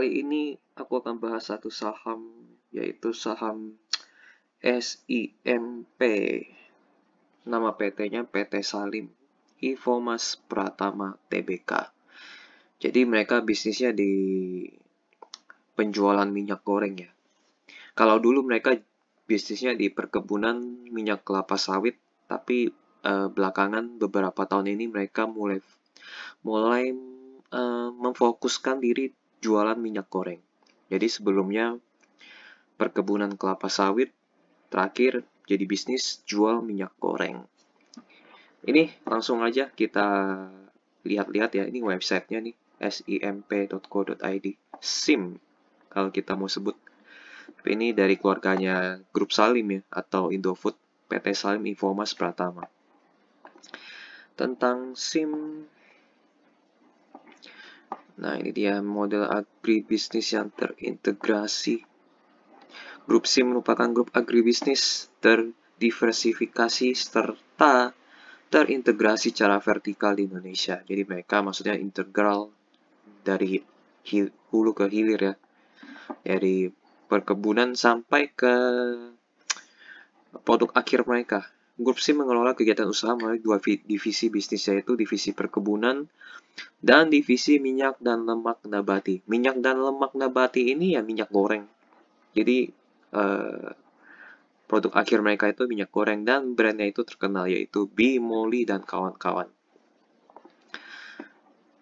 Kali ini aku akan bahas satu saham, yaitu saham SIMP. Nama PT-nya PT Salim Infomas Pratama Tbk. Jadi mereka bisnisnya di penjualan minyak goreng ya. Kalau dulu mereka bisnisnya di perkebunan minyak kelapa sawit, tapi belakangan beberapa tahun ini mereka mulai memfokuskan diri jualan minyak goreng. Jadi sebelumnya perkebunan kelapa sawit, terakhir jadi bisnis jual minyak goreng. Ini langsung aja kita lihat-lihat ya, ini websitenya nih, simp.co.id, SIM kalau kita mau sebut. Tapi ini dari keluarganya Grup Salim ya, atau Indofood, PT Salim Infomas Pratama. Tentang SIM, nah ini dia model agribisnis yang terintegrasi. Grup SIM merupakan grup agribisnis terdiversifikasi serta terintegrasi secara vertikal di Indonesia. Jadi mereka maksudnya integral dari hulu ke hilir ya. Dari perkebunan sampai ke produk akhir mereka. Grup SIM mengelola kegiatan usaha melalui dua divisi bisnis, yaitu divisi perkebunan dan divisi minyak dan lemak nabati. Minyak dan lemak nabati ini ya minyak goreng. Jadi produk akhir mereka itu minyak goreng dan brandnya itu terkenal, yaitu Bimoli dan kawan-kawan.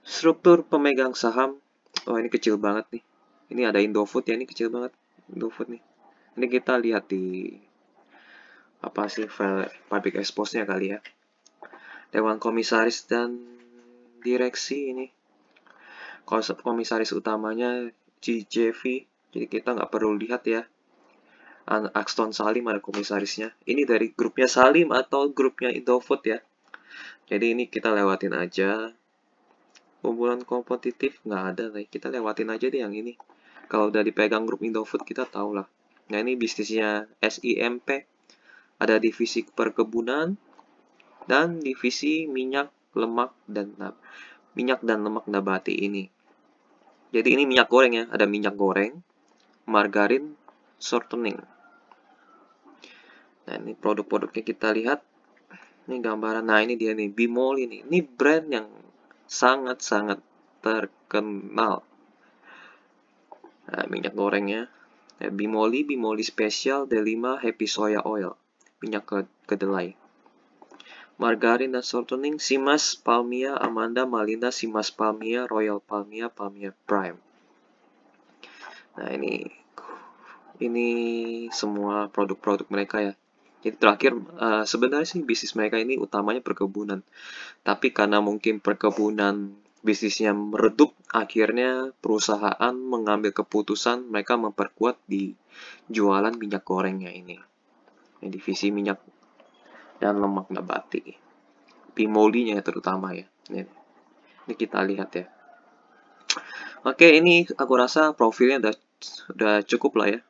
Struktur pemegang saham, oh ini kecil banget nih. Ini ada Indofood ya, ini kecil banget Indofood nih. Ini kita lihat di apa sih public expose-nya kali ya. Dewan komisaris dan direksi ini. Konsep komisaris utamanya GJV, jadi kita nggak perlu lihat ya. Axton Salim ada komisarisnya. Ini dari grupnya Salim atau grupnya Indofood ya. Jadi ini kita lewatin aja. Kumpulan kompetitif nggak ada nih. Kita lewatin aja deh yang ini. Kalau udah dipegang grup Indofood kita tahu lah. Nah ini bisnisnya SIMP. Ada divisi perkebunan dan divisi minyak dan lemak nabati ini. Jadi ini minyak goreng ya. Ada minyak goreng, margarin, shortening. Nah ini produk-produknya kita lihat. Ini gambaran. Nah ini dia nih, Bimoli nih. Ini brand yang sangat-sangat terkenal. Nah, minyak gorengnya. Bimoli Special D5 Happy Soya Oil. Minyak kedelai. Margarin dan shortening, Simas Palmia, Amanda Malinda, Simas Palmia, Royal Palmia, Palmia Prime. Nah ini semua produk-produk mereka ya. Jadi terakhir sebenarnya sih bisnis mereka ini utamanya perkebunan. Tapi karena mungkin perkebunan bisnisnya meredup, akhirnya perusahaan mengambil keputusan mereka memperkuat di jualan minyak gorengnya ini. Ini divisi minyak dan lemak nabati. Bimolinya terutama ya. Ini kita lihat ya. Oke, ini aku rasa profilnya udah cukup lah ya.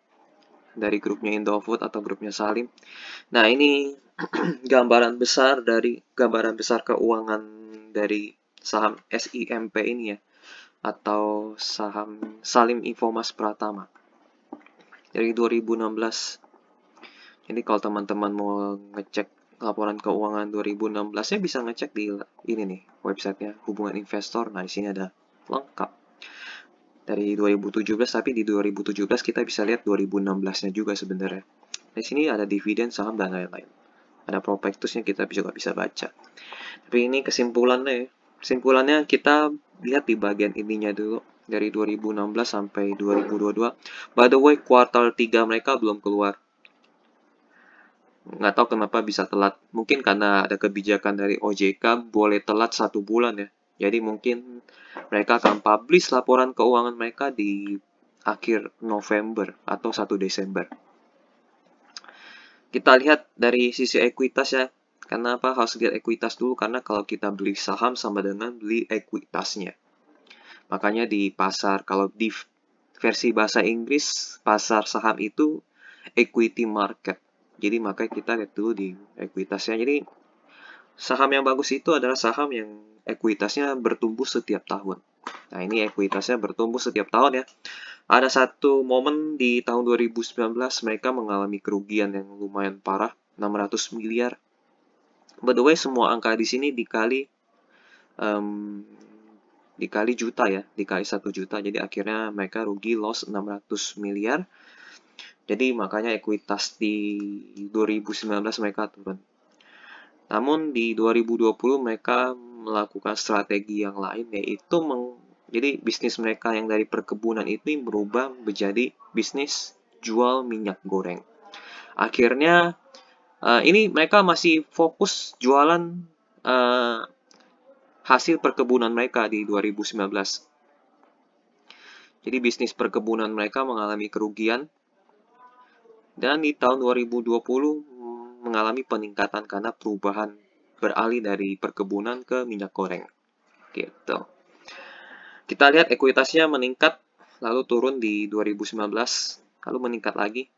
Dari grupnya Indofood atau grupnya Salim. Nah, ini gambaran besar keuangan dari saham SIMP ini ya, atau saham Salim Infomas Pratama dari 2016. Jadi kalau teman-teman mau ngecek laporan keuangan 2016-nya bisa ngecek di ini nih, websitenya Hubungan Investor. Nah, di sini ada lengkap dari 2017, tapi di 2017 kita bisa lihat 2016-nya juga sebenarnya. Di sini ada dividen, saham, dan lain-lain. Ada prospektusnya, kita juga bisa baca. Tapi ini kesimpulannya ya. Kesimpulannya kita lihat di bagian ininya dulu. Dari 2016 sampai 2022. By the way, kuartal 3 mereka belum keluar. Nggak tahu kenapa bisa telat. Mungkin karena ada kebijakan dari OJK boleh telat 1 bulan ya. Jadi mungkin mereka akan publish laporan keuangan mereka di akhir November atau 1 Desember. Kita lihat dari sisi ekuitas ya. Kenapa harus lihat ekuitas dulu? Karena kalau kita beli saham sama dengan beli ekuitasnya. Makanya di pasar, kalau di versi bahasa Inggris, pasar saham itu equity market. Jadi makanya kita lihat dulu di ekuitasnya. Jadi saham yang bagus itu adalah saham yang ekuitasnya bertumbuh setiap tahun. Nah, ini ekuitasnya bertumbuh setiap tahun ya. Ada satu momen di tahun 2019 mereka mengalami kerugian yang lumayan parah, 600 miliar. By the way, semua angka di sini dikali juta ya, dikali 1 juta. Jadi akhirnya mereka rugi loss 600 miliar. Jadi makanya ekuitas di 2019 mereka turun. Namun di 2020 mereka melakukan strategi yang lain, yaitu jadi bisnis mereka yang dari perkebunan itu berubah menjadi bisnis jual minyak goreng. Akhirnya ini mereka masih fokus jualan hasil perkebunan mereka di 2019. Jadi bisnis perkebunan mereka mengalami kerugian, dan di tahun 2020 mengalami peningkatan karena perubahan beralih dari perkebunan ke minyak goreng. Gitu. Kita lihat ekuitasnya meningkat, lalu turun di 2019, lalu meningkat lagi.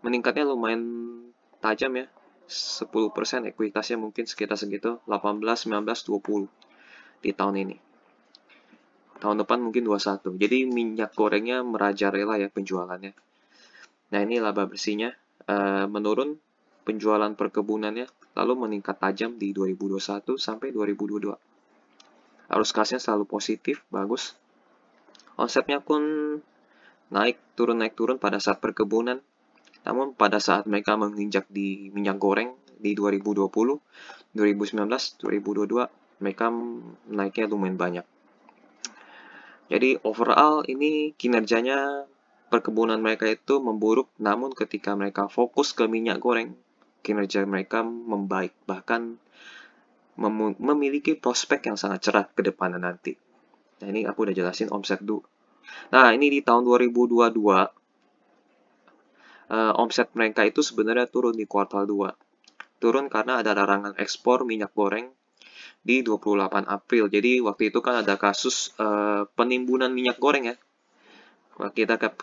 Meningkatnya lumayan tajam ya, 10% ekuitasnya mungkin sekitar segitu, 18, 19, 20 di tahun ini. Tahun depan mungkin 21. Jadi minyak gorengnya merajalela ya penjualannya. Nah, ini laba bersihnya menurun, penjualan perkebunannya lalu meningkat tajam di 2021 sampai 2022. Arus kasnya selalu positif, bagus. Omsetnya pun naik turun pada saat perkebunan. Namun pada saat mereka menginjak di minyak goreng di 2020, 2019, 2022, mereka naiknya lumayan banyak. Jadi overall ini kinerjanya perkebunan mereka itu memburuk, namun ketika mereka fokus ke minyak goreng, kinerja mereka membaik, bahkan memiliki prospek yang sangat cerah ke depannya nanti. Nah, ini aku udah jelasin omset dulu. Nah, ini di tahun 2022, omset mereka itu sebenarnya turun di kuartal 2. Turun karena ada larangan ekspor minyak goreng di 28 April. Jadi waktu itu kan ada kasus penimbunan minyak goreng ya.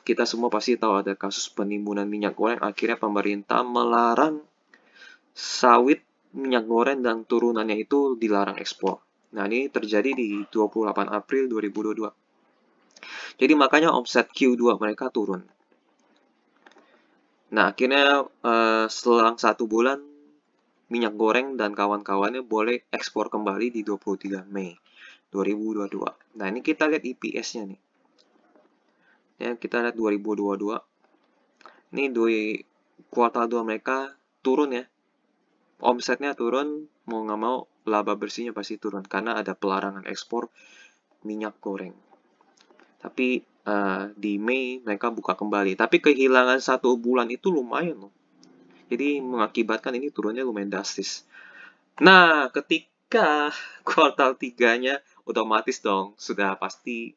Kita semua pasti tahu ada kasus penimbunan minyak goreng. Akhirnya pemerintah melarang sawit, minyak goreng, dan turunannya itu dilarang ekspor. Nah, ini terjadi di 28 April 2022. Jadi makanya omset Q2 mereka turun. Nah, akhirnya selang 1 bulan, minyak goreng dan kawan-kawannya boleh ekspor kembali di 23 Mei 2022. Nah, ini kita lihat EPS-nya nih. Ya, kita lihat 2022. Ini di kuartal 2 mereka turun ya. Omsetnya turun, mau nggak mau laba bersihnya pasti turun karena ada pelarangan ekspor minyak goreng. Tapi di Mei mereka buka kembali. Tapi kehilangan 1 bulan itu lumayan loh. Jadi mengakibatkan ini turunnya lumayan drastis. Nah, ketika kuartal 3-nya otomatis dong sudah pasti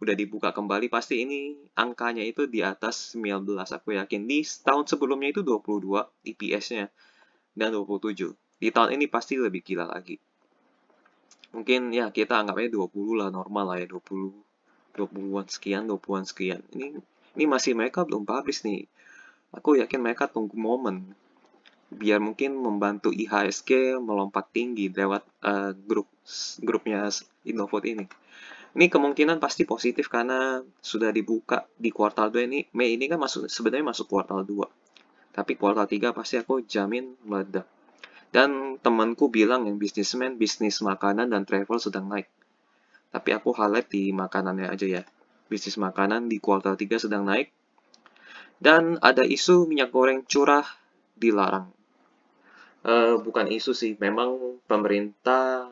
udah dibuka kembali, pasti ini angkanya itu di atas 19, aku yakin. Di tahun sebelumnya itu 22 EPS-nya dan 27. Di tahun ini pasti lebih gila lagi. Mungkin ya kita anggapnya 20 lah, normal lah ya, 20-an sekian, 20-an sekian. Ini masih mereka belum publish nih. Aku yakin mereka tunggu momen biar mungkin membantu IHSG melompat tinggi lewat grupnya Innovote ini. Ini kemungkinan pasti positif karena sudah dibuka di kuartal 2 ini. Mei ini kan sebenarnya masuk kuartal 2. Tapi kuartal 3 pasti aku jamin meledak. Dan temanku bilang yang bisnismen, bisnis makanan dan travel sedang naik. Tapi aku highlight di makanannya aja ya. Bisnis makanan di kuartal 3 sedang naik. Dan ada isu minyak goreng curah dilarang. Bukan isu sih, memang pemerintah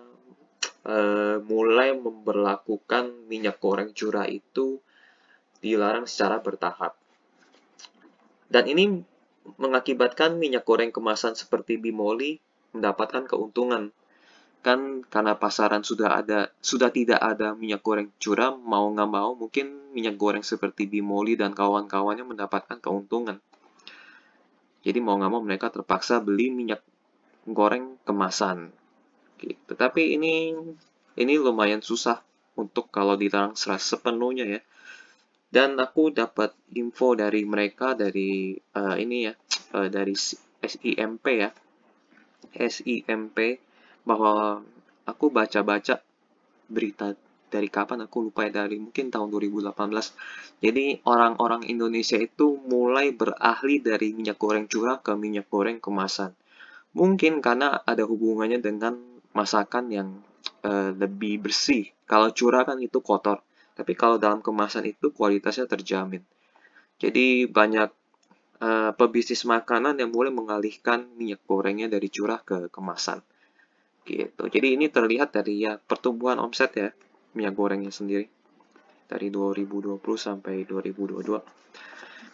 mulai memberlakukan minyak goreng curah itu dilarang secara bertahap. Dan ini mengakibatkan minyak goreng kemasan seperti Bimoli mendapatkan keuntungan. Kan karena pasaran sudah tidak ada minyak goreng curah, mau nggak mau mungkin minyak goreng seperti Bimoli dan kawan-kawannya mendapatkan keuntungan. Jadi mau nggak mau mereka terpaksa beli minyak goreng kemasan. Gitu. Tapi ini lumayan susah untuk kalau dilarang sepenuhnya ya. Dan aku dapat info dari mereka dari dari SIMP ya. SIMP bahwa aku baca-baca berita dari kapan aku lupa ya, dari mungkin tahun 2018. Jadi orang-orang Indonesia itu mulai beralih dari minyak goreng curah ke minyak goreng kemasan. Mungkin karena ada hubungannya dengan masakan yang lebih bersih. Kalau curah kan itu kotor, tapi kalau dalam kemasan itu kualitasnya terjamin. Jadi banyak pebisnis makanan yang mulai mengalihkan minyak gorengnya dari curah ke kemasan. Gitu. Jadi ini terlihat dari ya pertumbuhan omset ya minyak gorengnya sendiri dari 2020 sampai 2022.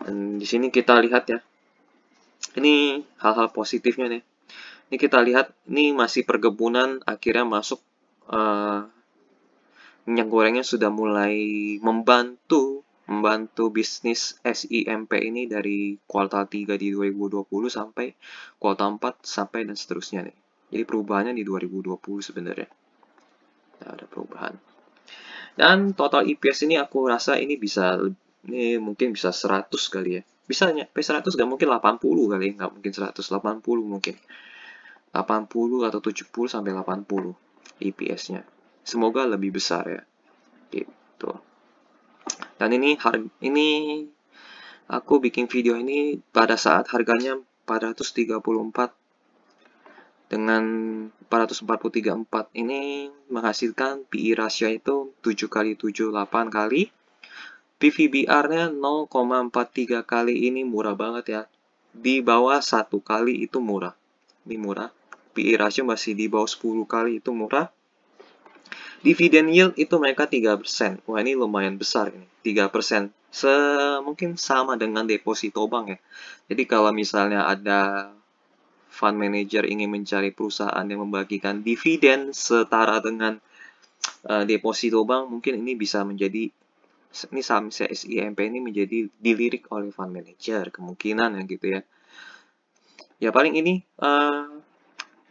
Dan di sini kita lihat ya, ini hal-hal positifnya nih. Ini kita lihat, ini masih perkebunan akhirnya masuk minyak gorengnya sudah mulai membantu bisnis SIMP ini dari kuartal 3 di 2020 sampai kuartal 4 sampai dan seterusnya nih. Jadi perubahannya di 2020 sebenarnya. Nah, ada perubahan. Dan total EPS ini aku rasa ini bisa, ini mungkin bisa 100 kali ya. Bisa nyampe 100, nggak mungkin 80 kali, nggak mungkin 180 mungkin. 80 atau 70 sampai 80 EPS-nya. Semoga lebih besar ya. Gitu. Dan ini aku bikin video ini pada saat harganya 434 dengan 443.4 ini menghasilkan PE ratio itu 7 kali 7, 8 kali. PVBR-nya 0,43 kali, ini murah banget ya. Di bawah 1 kali itu murah. Ini murah. PE ratio masih di bawah 10 kali itu murah. Dividend yield itu mereka 3%. Wah, ini lumayan besar ini. 3%. Mungkin sama dengan deposito bank ya. Jadi kalau misalnya ada fund manager ingin mencari perusahaan yang membagikan dividen setara dengan deposito bank, mungkin ini bisa menjadi, ini saham SIMP ini menjadi dilirik oleh fund manager, kemungkinan ya gitu ya. Ya paling ini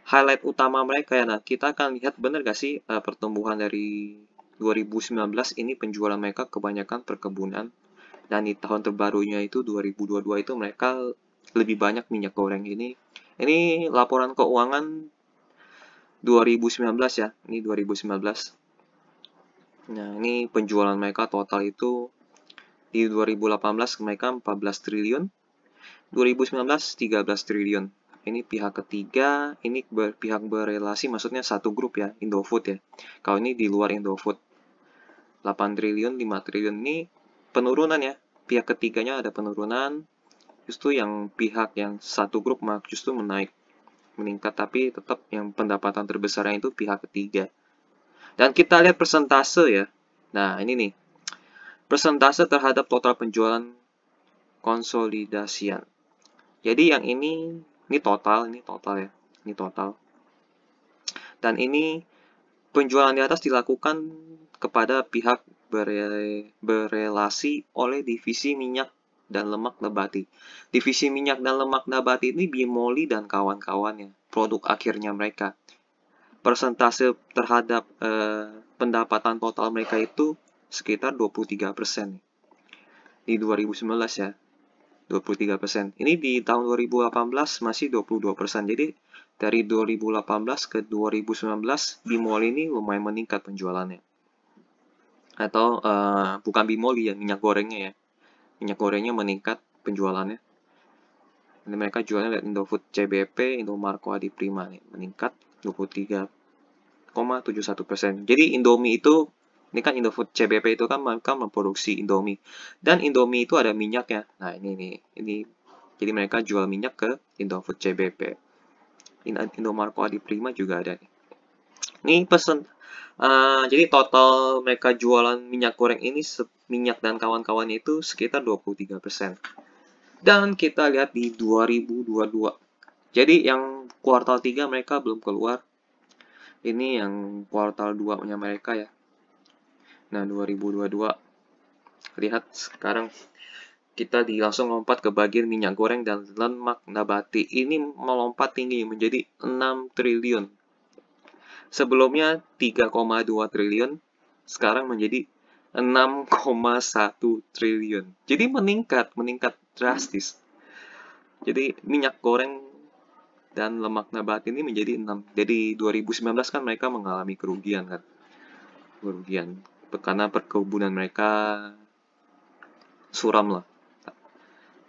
highlight utama mereka ya. Nah, kita akan lihat benar gak sih pertumbuhan dari 2019 ini penjualan mereka kebanyakan perkebunan. Dan di tahun terbarunya itu 2022 itu mereka lebih banyak minyak goreng ini. Ini laporan keuangan 2019 ya. Ini 2019. Nah, ini penjualan mereka total itu di 2018 mereka 14 triliun. 2019 13 triliun. Ini pihak ketiga, ini pihak berelasi, maksudnya satu grup ya, Indofood ya. Kalau ini di luar Indofood. 8 triliun, 5 triliun ini penurunan ya. Pihak ketiganya ada penurunan, justru yang pihak yang satu grup justru meningkat, tapi tetap yang pendapatan terbesarnya itu pihak ketiga. Dan kita lihat persentase ya. Nah, ini nih. Persentase terhadap total penjualan konsolidasian. Jadi yang ini total ya. Ini total. Dan ini penjualan di atas dilakukan kepada pihak berelasi oleh divisi minyak dan lemak nabati. Divisi minyak dan lemak nabati ini Bimoli dan kawan-kawannya, produk akhirnya mereka. Persentase terhadap pendapatan total mereka itu sekitar 23% di 2019 ya. 23%. Ini di tahun 2018 masih 22%. Jadi dari 2018 ke 2019 Bimol ini lumayan meningkat penjualannya. Atau bukan Bimoli ya, minyak gorengnya ya. Minyak gorengnya meningkat penjualannya. Ini mereka jualnya lihat Indofood CBP, Indomarko Adi Prima nih, meningkat 23,71%. Jadi Indomie itu, ini kan Indofood CBP itu kan mereka memproduksi Indomie. Dan Indomie itu ada minyaknya. Nah, ini. Jadi mereka jual minyak ke Indofood CBP. Indomarko Adi Prima juga ada nih. Ini pesen. Jadi total mereka jualan minyak goreng ini, minyak dan kawan-kawannya itu sekitar 23%. Dan kita lihat di 2022. Jadi yang kuartal 3 mereka belum keluar. Ini yang kuartal 2-nya mereka ya. Nah, 2022. Lihat sekarang kita langsung lompat ke bagian minyak goreng dan lemak nabati. Ini melompat tinggi menjadi 6 triliun. Sebelumnya 3,2 triliun, sekarang menjadi 6,1 triliun. Jadi meningkat drastis. Jadi minyak goreng dan lemak nabati ini menjadi 6. Jadi 2019 kan mereka mengalami kerugian kan. Kerugian. karena perkebunan mereka suram lah.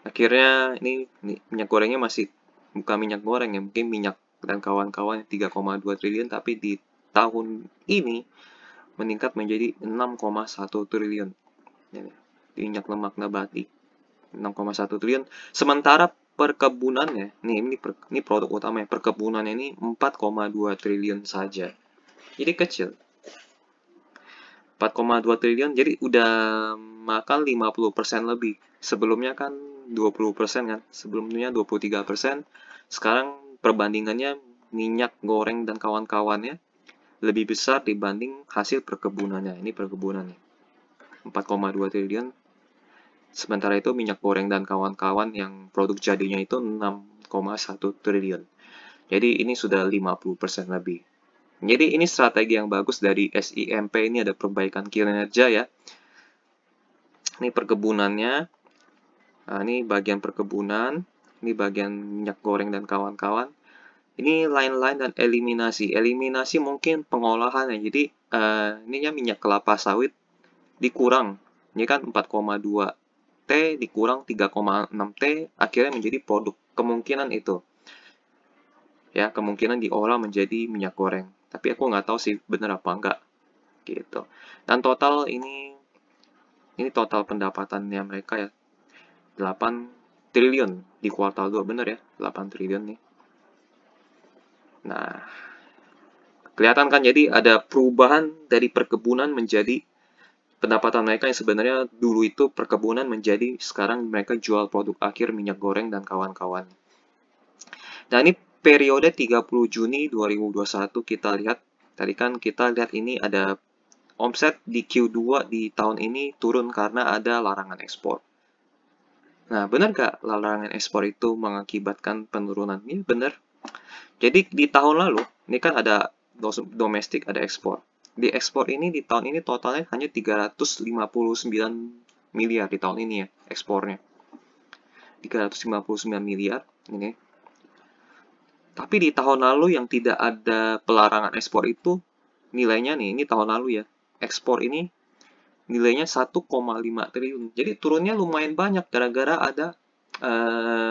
Akhirnya ini minyak gorengnya masih bukan minyak goreng ya, mungkin minyak dan kawan-kawan 3,2 triliun, tapi di tahun ini meningkat menjadi 6,1 triliun. Minyak lemak nabati 6,1 triliun. Sementara perkebunannya, ini produk utamanya, perkebunannya ini 4,2 triliun saja. Jadi kecil. 4,2 triliun, jadi udah makan 50% lebih. Sebelumnya kan 20% kan, sebelumnya 23%. Sekarang perbandingannya minyak goreng dan kawan-kawannya lebih besar dibanding hasil perkebunannya. Ini perkebunannya 4,2 triliun. Sementara itu minyak goreng dan kawan-kawan yang produk jadinya itu 6,1 triliun. Jadi ini sudah 50% lebih. Jadi ini strategi yang bagus dari SIMP, ini ada perbaikan kinerja ya. Ini perkebunannya. Nah, ini bagian perkebunan, ini bagian minyak goreng dan kawan-kawan. Ini line-line dan eliminasi. Eliminasi mungkin pengolahan ya. Jadi ininya minyak kelapa sawit dikurang. Ini kan 4,2 T dikurang 3,6 T, akhirnya menjadi produk. Kemungkinan itu. Ya, kemungkinan diolah menjadi minyak goreng. Tapi aku nggak tahu sih bener apa enggak. Gitu. Dan total ini total pendapatannya mereka ya. 8 triliun di kuartal 2, bener ya? 8 triliun nih. Nah, kelihatan kan jadi ada perubahan dari perkebunan menjadi pendapatan mereka yang sebenarnya dulu itu perkebunan menjadi sekarang mereka jual produk akhir minyak goreng dan kawan-kawan. Nah, ini periode 30 Juni 2021 kita lihat. Tadi kan kita lihat ini ada omset di Q2 di tahun ini turun karena ada larangan ekspor. Nah, benar nggak larangan ekspor itu mengakibatkan penurunan? Ini benar. Jadi di tahun lalu, ini kan ada domestik, ada ekspor. Di ekspor ini di tahun ini totalnya hanya 359 miliar di tahun ini ya, ekspornya. 359 miliar ini. Tapi di tahun lalu yang tidak ada pelarangan ekspor itu nilainya nih, ini tahun lalu ya. Ekspor ini nilainya 1,5 triliun. Jadi turunnya lumayan banyak gara-gara ada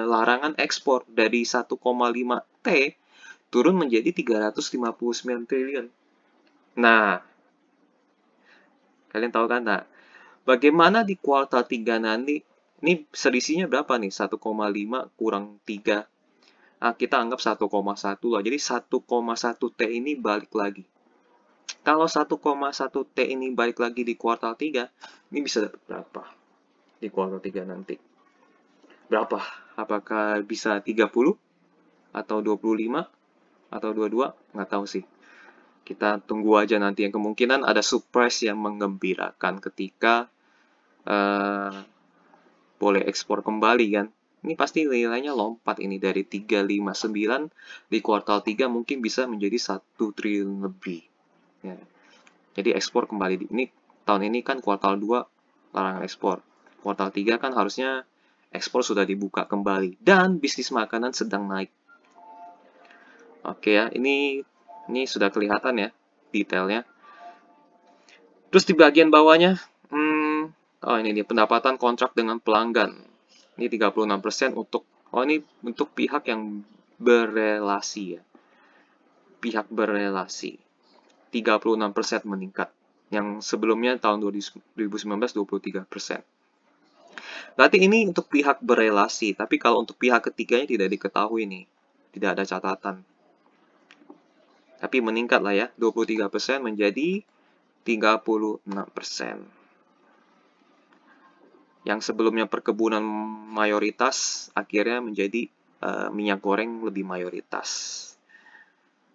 larangan ekspor dari 1,5 T turun menjadi 359 triliun. Nah, kalian tahu kan? Nah, bagaimana di kuartal 3 nanti? Ini selisihnya berapa nih? 1,5 kurang 3. Nah, kita anggap 1,1 lah. Jadi 1,1 T ini balik lagi. Kalau 1,1 T ini balik lagi di kuartal 3, ini bisa dapat berapa di kuartal 3 nanti? Berapa? Apakah bisa 30? Atau 25? Atau 22? Nggak tahu sih. Kita tunggu aja nanti, yang kemungkinan ada surprise yang menggembirakan ketika boleh ekspor kembali kan. Ini pasti nilainya lompat ini dari 359 di kuartal 3 mungkin bisa menjadi 1 triliun lebih. Ya. Jadi ekspor kembali. Ini tahun ini kan kuartal 2 larangan ekspor. Kuartal 3 kan harusnya ekspor sudah dibuka kembali dan bisnis makanan sedang naik. Oke ya, ini sudah kelihatan ya detailnya. Terus di bagian bawahnya, oh ini dia pendapatan kontrak dengan pelanggan. Ini 36% untuk, ini untuk pihak yang berelasi ya. Pihak berelasi. 36% meningkat. Yang sebelumnya tahun 2019 23%. Berarti ini untuk pihak berelasi, tapi kalau untuk pihak ketiganya tidak diketahui nih. Tidak ada catatan. Tapi meningkat lah ya, 23% menjadi 36%. Yang sebelumnya perkebunan mayoritas, akhirnya menjadi minyak goreng lebih mayoritas.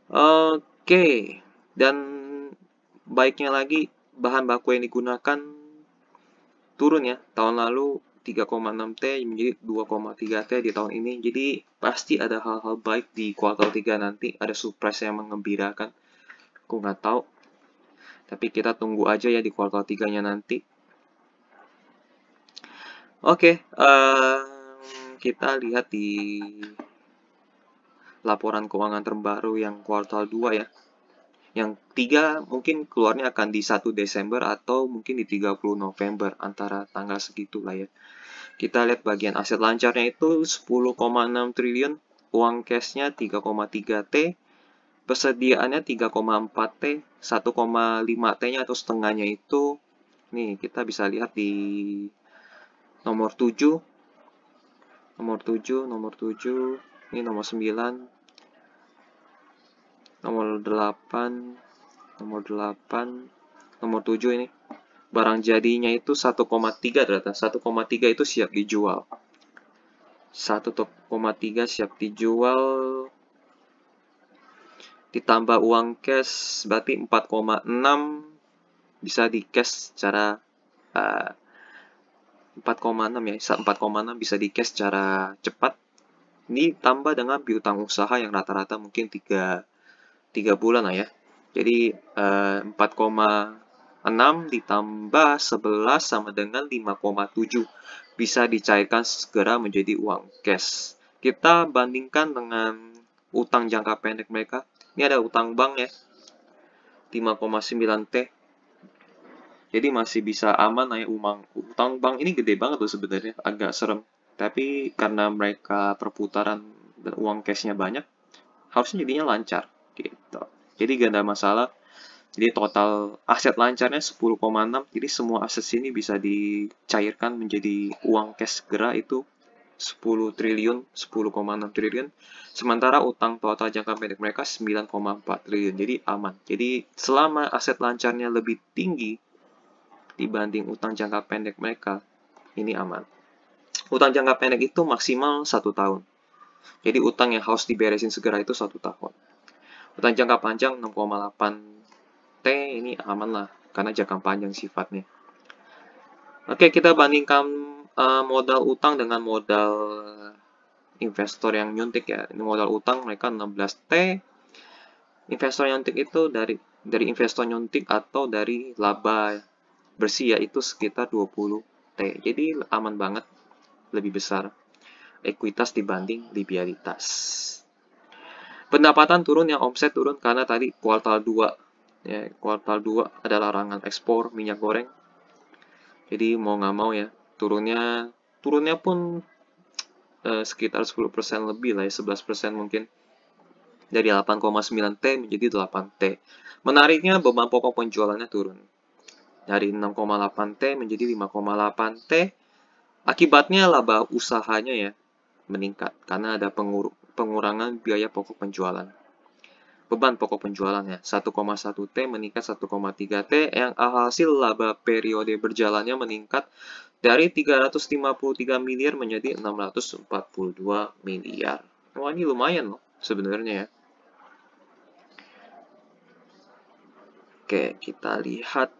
Oke, dan baiknya lagi, bahan baku yang digunakan turun ya. Tahun lalu 3,6 T menjadi 2,3 T di tahun ini. Jadi pasti ada hal-hal baik di kuartal 3 nanti. Ada surprise yang menggembirakan. Aku nggak tahu. Tapi kita tunggu aja ya di kuartal 3-nya nanti. Oke, kita lihat di laporan keuangan terbaru yang kuartal 2 ya. Yang 3 mungkin keluarnya akan di 1 Desember atau mungkin di 30 November, antara tanggal segitu lah ya. Kita lihat bagian aset lancarnya itu 10,6 triliun, uang cashnya 3,3 T, persediaannya 3,4 T, 1,5 T-nya atau setengahnya itu, nih kita bisa lihat di nomor 7, nomor 7, ini nomor 9, nomor 8, nomor 7 ini. Barang jadinya itu 1,3 ternyata. 1,3 itu siap dijual. 1,3 siap dijual. Ditambah uang cash berarti 4,6 bisa di cash secara 4,6 ya. 4,6 bisa di cash secara cepat. Ini tambah dengan piutang usaha yang rata-rata mungkin 3 bulan lah ya. Jadi 4,6 ditambah 11 sama dengan 5,7. Bisa dicairkan segera menjadi uang cash. Kita bandingkan dengan utang jangka pendek mereka. Ini ada utang bank ya, 5,9 T. Jadi masih bisa aman lah ya. Utang bank ini gede banget loh sebenarnya, agak serem. Tapi karena mereka perputaran dan uang cashnya banyak, harusnya jadinya lancar gitu. Jadi gak ada masalah. Jadi total aset lancarnya 10,6. Jadi semua aset sini bisa dicairkan menjadi uang cash segera itu 10 triliun, 10,6 triliun. Sementara utang total jangka pendek mereka 9,4 triliun. Jadi aman. Jadi selama aset lancarnya lebih tinggi dibanding utang jangka pendek mereka, ini aman. Utang jangka pendek itu maksimal 1 tahun. Jadi utang yang harus diberesin segera itu 1 tahun. Utang jangka panjang 6,8 T ini aman lah, karena jangka panjang sifatnya. Oke, kita bandingkan modal utang dengan modal investor yang nyuntik ya. Ini modal utang mereka 16 T. Investor nyuntik itu dari investor nyuntik atau dari laba bersih yaitu sekitar 20 T. Jadi aman banget, lebih besar ekuitas dibanding liabilitas. Pendapatan turun, yang omset turun karena tadi kuartal 2. Ya, kuartal 2 ada larangan ekspor minyak goreng. Jadi mau nggak mau ya, turunnya pun sekitar 10% lebih lah ya, 11% mungkin. Dari 8,9 T menjadi 8 T. Menariknya beban pokok penjualannya turun. Dari 6,8 T menjadi 5,8 T. Akibatnya laba usahanya ya meningkat karena ada pengurangan biaya pokok penjualan. Beban pokok penjualannya 1,1 T meningkat 1,3 T, yang hasil laba periode berjalannya meningkat dari 353 miliar menjadi 642 miliar. Wah, ini lumayan loh sebenarnya ya. Oke, kita lihat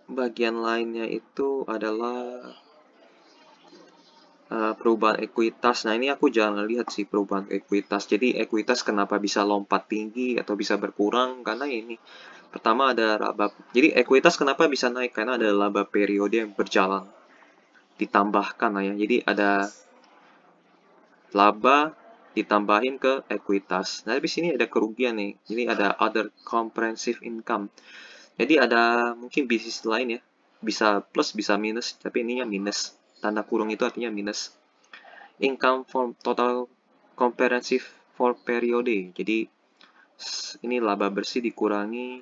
bagian lainnya itu adalah perubahan ekuitas. Nah, ini aku jangan lihat sih perubahan ekuitas. Jadi, ekuitas kenapa bisa lompat tinggi atau bisa berkurang? Karena ini, pertama ada laba. Jadi, ekuitas kenapa bisa naik? Karena ada laba periode yang berjalan. Ditambahkan lah ya. Jadi, ada laba ditambahin ke ekuitas. Nah, di sini ada kerugian nih. Jadi, ada other comprehensive income. Jadi, ada mungkin bisnis lain ya. Bisa plus, bisa minus. Tapi ininya minus. Tanda kurung itu artinya minus. Income from total comprehensive for periode. Jadi ini laba bersih dikurangi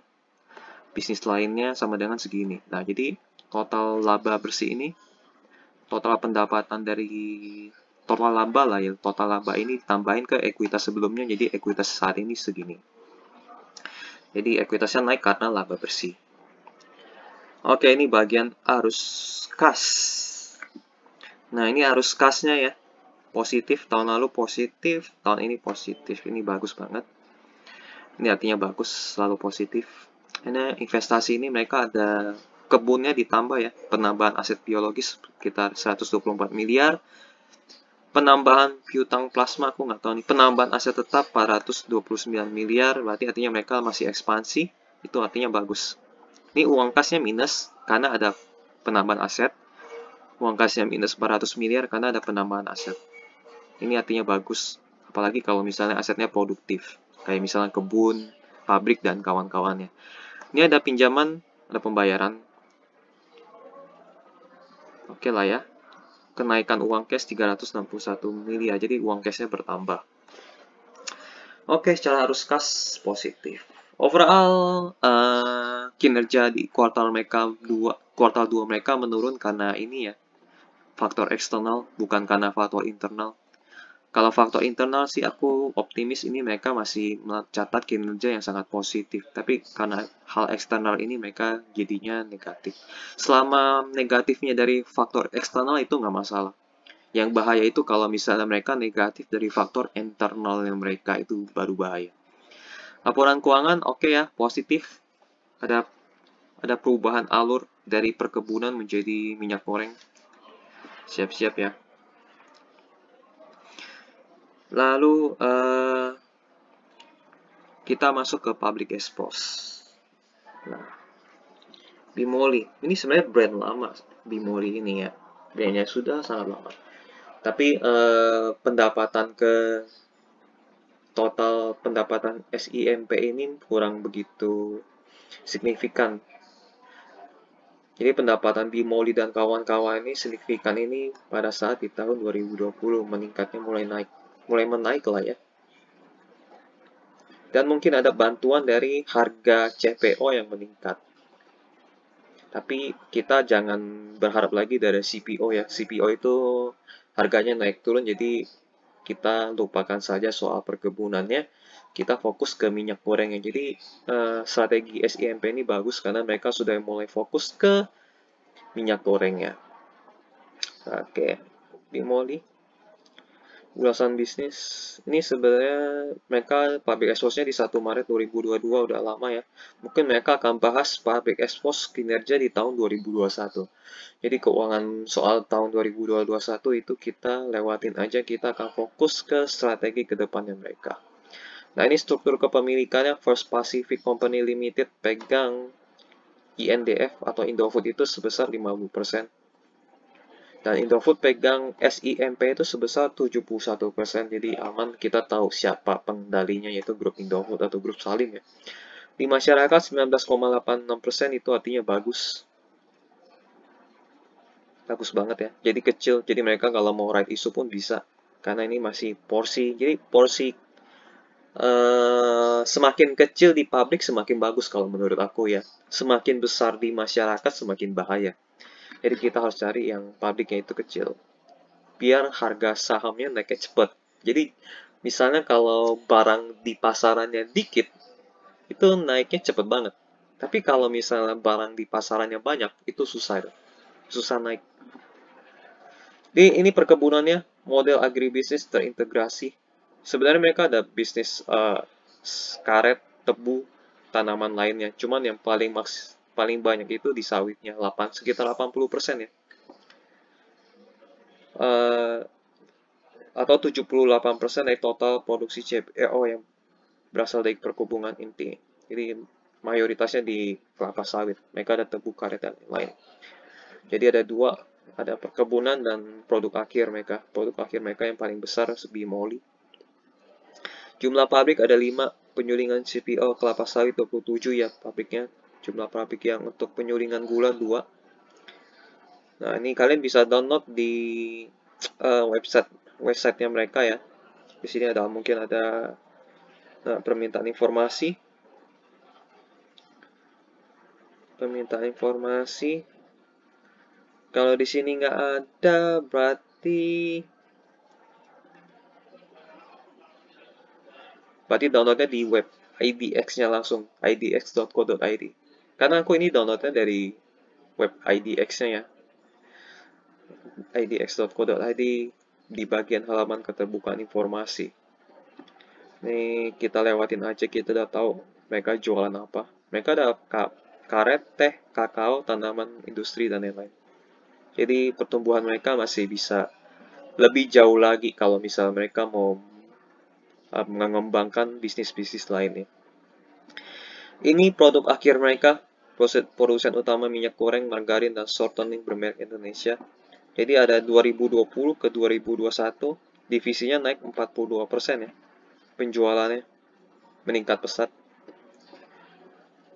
bisnis lainnya sama dengan segini. Nah, jadi total laba bersih ini, total pendapatan dari total laba lah ya. Total laba ini tambahin ke ekuitas sebelumnya, jadi ekuitas saat ini segini. Jadi ekuitasnya naik karena laba bersih. Oke, ini bagian arus kas. Nah, ini arus kasnya ya. Positif, tahun lalu positif, tahun ini positif. Ini bagus banget. Ini artinya bagus, selalu positif. Ini investasi ini mereka ada kebunnya ditambah ya. Penambahan aset biologis sekitar 124 miliar. Penambahan piutang plasma, aku nggak tahu nih. Penambahan aset tetap 429 miliar. Berarti artinya mereka masih ekspansi. Itu artinya bagus. Ini uang kasnya minus karena ada penambahan aset. Uang kasnya minus 400 miliar karena ada penambahan aset. Ini artinya bagus. Apalagi kalau misalnya asetnya produktif. Kayak misalnya kebun, pabrik dan kawan-kawannya. Ini ada pinjaman, ada pembayaran. Oke lah ya. Kenaikan uang cash 361 miliar, jadi uang cashnya bertambah. Oke, secara arus kas positif. Overall, kinerja di kuartal 2 mereka menurun karena ini ya, faktor eksternal, bukan karena faktor internal. Kalau faktor internal sih aku optimis ini mereka masih mencatat kinerja yang sangat positif. Tapi karena hal eksternal ini mereka jadinya negatif. Selama negatifnya dari faktor eksternal itu nggak masalah. Yang bahaya itu kalau misalnya mereka negatif dari faktor internal yang mereka, itu baru bahaya. Laporan keuangan oke ya, positif. Ada perubahan alur dari perkebunan menjadi minyak goreng. Siap-siap ya. Lalu kita masuk ke public expose. Nah, Bimoli. Ini sebenarnya brand lama, Bimoli ini ya. Brandnya sudah sangat lama. Tapi total pendapatan SIMP ini kurang begitu signifikan. Jadi pendapatan Bimoli dan kawan-kawan ini signifikan ini pada saat di tahun 2020 meningkatnya mulai menaik lah ya. Dan mungkin ada bantuan dari harga CPO yang meningkat. Tapi kita jangan berharap lagi dari CPO ya. CPO itu harganya naik turun, jadi kita lupakan saja soal perkebunannya. Kita fokus ke minyak gorengnya. Jadi strategi SIMP ini bagus karena mereka sudah mulai fokus ke minyak gorengnya. Oke, Bimoli. Ulasan bisnis ini sebenarnya mereka public expose-nya di 1 Maret 2022 udah lama ya. Mungkin mereka akan bahas public expose kinerja di tahun 2021. Jadi keuangan soal tahun 2021 itu kita lewatin aja, kita akan fokus ke strategi ke depannya mereka. Nah, ini struktur kepemilikannya. First Pacific Company Limited pegang INDF atau Indofood itu sebesar 50%. Dan Indofood pegang SIMP itu sebesar 71%, jadi aman, kita tahu siapa pengendalinya, yaitu grup Indofood atau grup Salim ya. Di masyarakat 19,86% itu artinya bagus. Bagus banget ya. Jadi kecil, jadi mereka kalau mau write issue pun bisa. Karena ini masih porsi, jadi porsi semakin kecil di publik semakin bagus kalau menurut aku ya. Semakin besar di masyarakat semakin bahaya. Jadi kita harus cari yang publiknya itu kecil, biar harga sahamnya naiknya cepat. Jadi misalnya kalau barang di pasarannya dikit, itu naiknya cepat banget. Tapi kalau misalnya barang di pasarannya banyak, itu susah naik. Jadi ini perkebunannya model agribisnis terintegrasi. Sebenarnya mereka ada bisnis karet, tebu, tanaman lainnya. Cuman yang paling banyak itu di sawitnya, sekitar 80% ya. Atau 78% dari total produksi CPO yang berasal dari perkebunan inti. Jadi mayoritasnya di kelapa sawit. Mereka ada tebu, karet, dan lain. Jadi ada dua, ada perkebunan dan produk akhir mereka. Produk akhir mereka yang paling besar Bimoli. Jumlah pabrik ada 5, penyulingan CPO kelapa sawit 27 ya pabriknya. Jumlah pabrik yang untuk penyulingan gula 2. Nah, ini kalian bisa download di websitenya mereka ya. Di sini mungkin ada permintaan informasi. Kalau di sini nggak ada, berarti downloadnya di web IDX-nya langsung, idx.co.id. Karena aku ini downloadnya dari web IDX-nya ya. idx.co.id di bagian halaman keterbukaan informasi. Ini kita lewatin aja, kita udah tahu mereka jualan apa. Mereka ada karet, teh, kakao, tanaman industri, dan lain-lain. Jadi pertumbuhan mereka masih bisa lebih jauh lagi kalau misalnya mereka mau mengembangkan bisnis-bisnis lainnya. Ini produk akhir mereka, produsen utama minyak goreng, margarin, dan shortening bermerek Indonesia. Jadi ada 2020 ke 2021, divisinya naik 42% ya. Penjualannya meningkat pesat.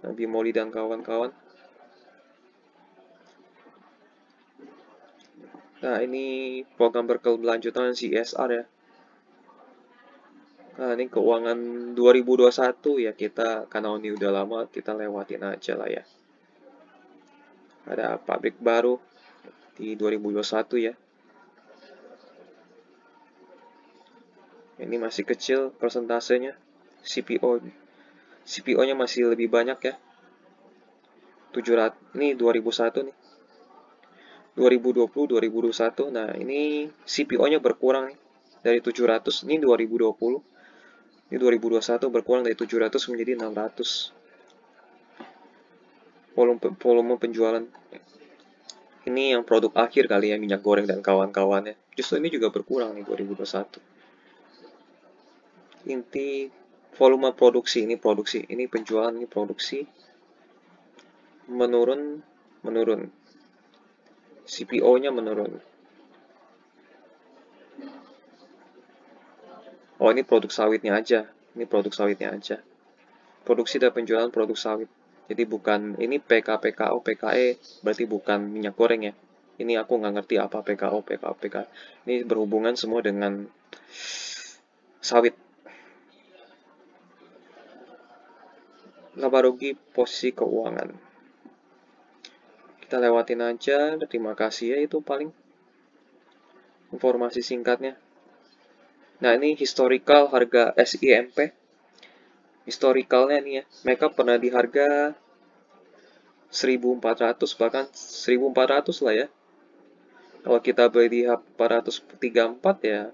Bimoli dan kawan-kawan. Nah, ini program berkelanjutan CSR ya. Nah, ini keuangan 2021 ya, kita karena ini udah lama, kita lewatin aja lah ya. Ada pabrik baru di 2021 ya. Ini masih kecil persentasenya. CPO-nya masih lebih banyak ya. 700, ini 2001 nih. 2020, 2021. Nah, ini CPO-nya berkurang nih. Dari 700, ini 2020. Ini 2021 berkurang dari 700 menjadi 600. Volume penjualan. Ini yang produk akhir kali ya, minyak goreng dan kawan-kawannya. Justru ini juga berkurang nih 2021. Inti volume produksi, ini penjualan, ini produksi. Menurun. CPO-nya menurun. Oh, ini produk sawitnya aja. Ini produk sawitnya aja. Produksi dan penjualan produk sawit. Jadi bukan, ini PK, PKO, PKE, berarti bukan minyak goreng ya. Ini aku nggak ngerti apa PKO, PKO, PKE. Ini berhubungan semua dengan sawit. Laba rugi posisi keuangan. Kita lewatin aja, terima kasih ya, itu paling informasi singkatnya. Nah, ini historical harga SIMP. Historicalnya nih ya, mereka pernah di harga 1.400, bahkan 1.400 lah ya. Kalau kita beli di 434 ya,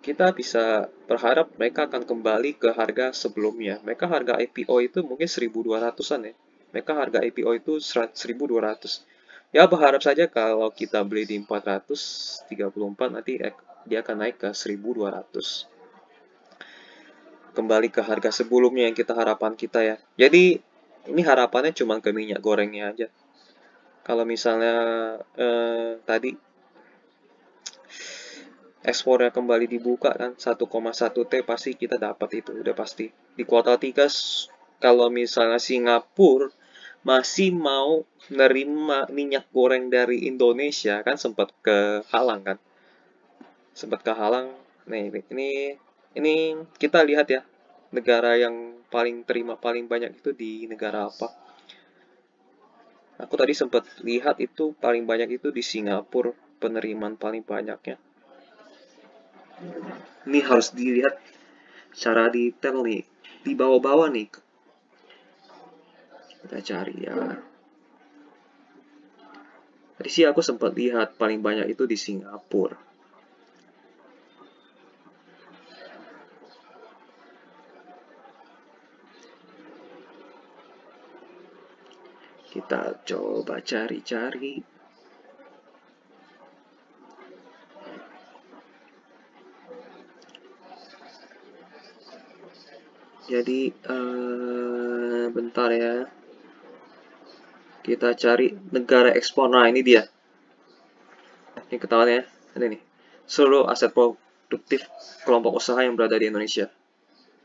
kita bisa berharap mereka akan kembali ke harga sebelumnya. Mereka harga IPO itu mungkin 1.200-an ya. Mereka harga IPO itu 1.200. Ya, berharap saja kalau kita beli di 434 nanti dia akan naik ke 1.200. Kembali ke harga sebelumnya yang harapan kita ya. Jadi ini harapannya cuma ke minyak gorengnya aja. Kalau misalnya tadi ekspornya kembali dibuka kan 1,1 T, pasti kita dapat itu, udah pasti. Di kuartal 3 kalau misalnya Singapura masih mau nerima minyak goreng dari Indonesia, kan sempat kehalang kan. Sempat kehalang. Nih, ini kita lihat ya. Negara yang paling terima paling banyak itu di negara apa? Aku tadi sempat lihat itu paling banyak itu di Singapura, penerimaan paling banyaknya. Ini harus dilihat secara detail nih, di bawah-bawah nih. Kita cari ya. Tadi sih aku sempat lihat paling banyak itu di Singapura. Kita coba cari-cari. Jadi bentar ya. Kita cari negara ekspor. Nah, ini dia. Ini ketahuan ya. Ini nih. Seluruh aset produktif kelompok usaha yang berada di Indonesia.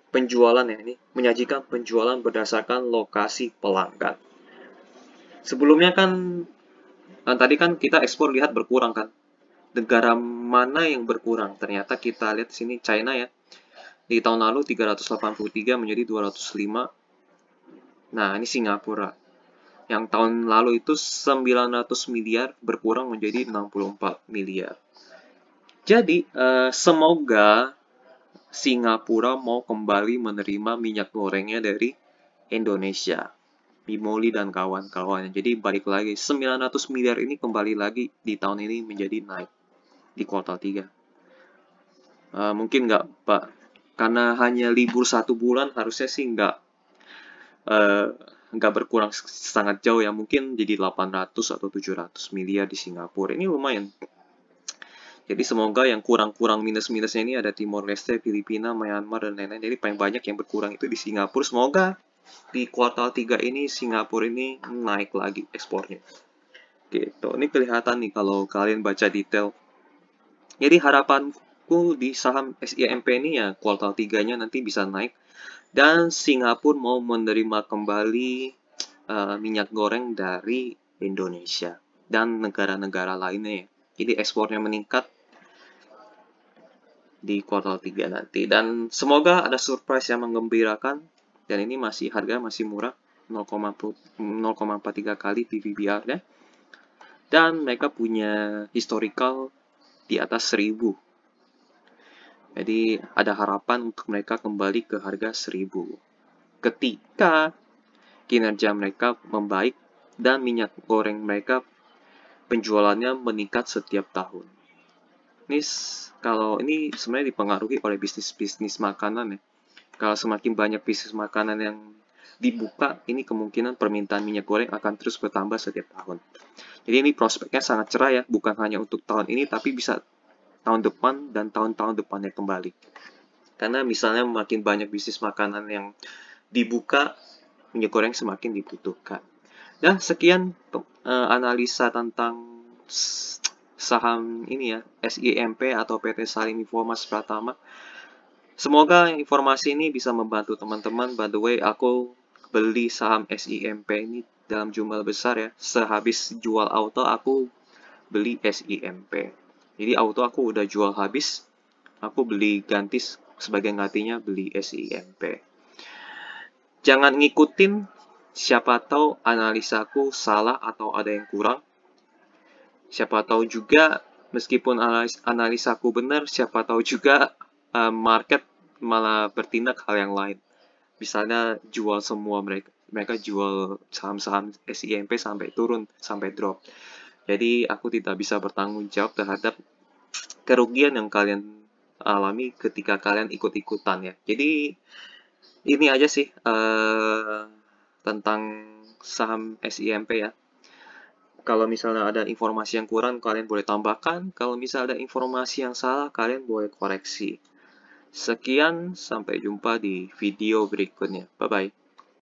Penjualan ya, ini menyajikan penjualan berdasarkan lokasi pelanggan. Sebelumnya kan tadi kan kita ekspor lihat berkurang kan. Negara mana yang berkurang? Ternyata kita lihat di sini China ya. Di tahun lalu 383 menjadi 205. Nah, ini Singapura. Yang tahun lalu itu 900 miliar berkurang menjadi 64 miliar. Jadi, semoga Singapura mau kembali menerima minyak gorengnya dari Indonesia. Bimoli dan kawan-kawannya. Jadi balik lagi, 900 miliar ini kembali lagi di tahun ini menjadi naik di kuartal 3. Mungkin nggak, Pak. Karena hanya libur 1 bulan, harusnya sih nggak berkurang sangat jauh ya. Mungkin jadi 800 atau 700 miliar di Singapura. Ini lumayan. Jadi semoga yang kurang-kurang minus-minusnya ini ada Timor Leste, Filipina, Myanmar, dan lain-lain. Jadi paling banyak yang berkurang itu di Singapura. Semoga di kuartal 3 ini Singapura ini naik lagi ekspornya. Gitu. Ini kelihatan nih kalau kalian baca detail. Jadi harapanku di saham SIMP ini ya kuartal 3-nya nanti bisa naik Dan Singapura mau menerima kembali minyak goreng dari Indonesia dan negara-negara lainnya. Jadi ekspornya meningkat di kuartal 3 nanti. Dan semoga ada surprise yang menggembirakan. Dan ini harga masih murah, 0,43 kali PVBR-nya. Dan mereka punya historical di atas 1000. Jadi ada harapan untuk mereka kembali ke harga 1000. Ketika kinerja mereka membaik dan minyak goreng mereka penjualannya meningkat setiap tahun. Kalau ini sebenarnya dipengaruhi oleh bisnis-bisnis makanan ya. Kalau semakin banyak bisnis makanan yang dibuka, ini kemungkinan permintaan minyak goreng akan terus bertambah setiap tahun. Jadi ini prospeknya sangat cerah ya, bukan hanya untuk tahun ini, tapi bisa tahun depan dan tahun-tahun depannya kembali. Karena misalnya makin banyak bisnis makanan yang dibuka, minyak goreng semakin dibutuhkan. Nah, sekian analisa tentang saham ini ya, SIMP atau PT Salim Informas Pratama. Semoga informasi ini bisa membantu teman-teman. By the way, aku beli saham SIMP ini dalam jumlah besar ya. Sehabis jual auto, aku beli SIMP. Jadi auto aku udah jual habis, aku beli ganti sebagai gantinya beli SIMP. Jangan ngikutin, siapa tahu analisaku salah atau ada yang kurang. Siapa tahu juga meskipun analisaku benar, siapa tahu juga market malah bertindak hal yang lain. Misalnya jual semua mereka jual saham-saham SIMP sampai turun, sampai drop. Jadi aku tidak bisa bertanggung jawab terhadap kerugian yang kalian alami ketika kalian ikut-ikutan ya. Jadi ini aja sih tentang saham SIMP ya. Kalau misalnya ada informasi yang kurang, kalian boleh tambahkan. Kalau misalnya ada informasi yang salah, kalian boleh koreksi. Sekian, sampai jumpa di video berikutnya. Bye-bye.